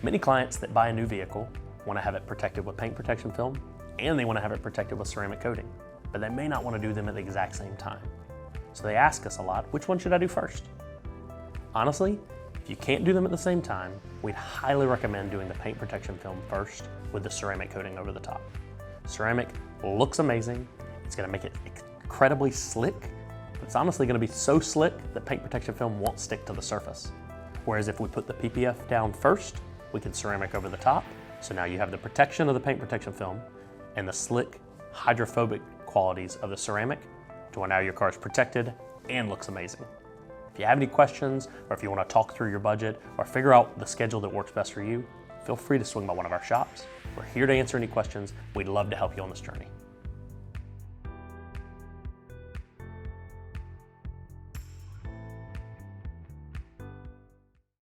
Many clients that buy a new vehicle want to have it protected with paint protection film, and they want to have it protected with ceramic coating, but they may not want to do them at the exact same time. So they ask us a lot, which one should I do first? Honestly, if you can't do them at the same time, we'd highly recommend doing the paint protection film first with the ceramic coating over the top. Ceramic looks amazing. It's going to make it incredibly slick. It's honestly going to be so slick that paint protection film won't stick to the surface. Whereas if we put the PPF down first, we can ceramic over the top. So now you have the protection of the paint protection film and the slick hydrophobic qualities of the ceramic to where now your car is protected and looks amazing. If you have any questions, or if you want to talk through your budget or figure out the schedule that works best for you, feel free to swing by one of our shops. We're here to answer any questions. We'd love to help you on this journey.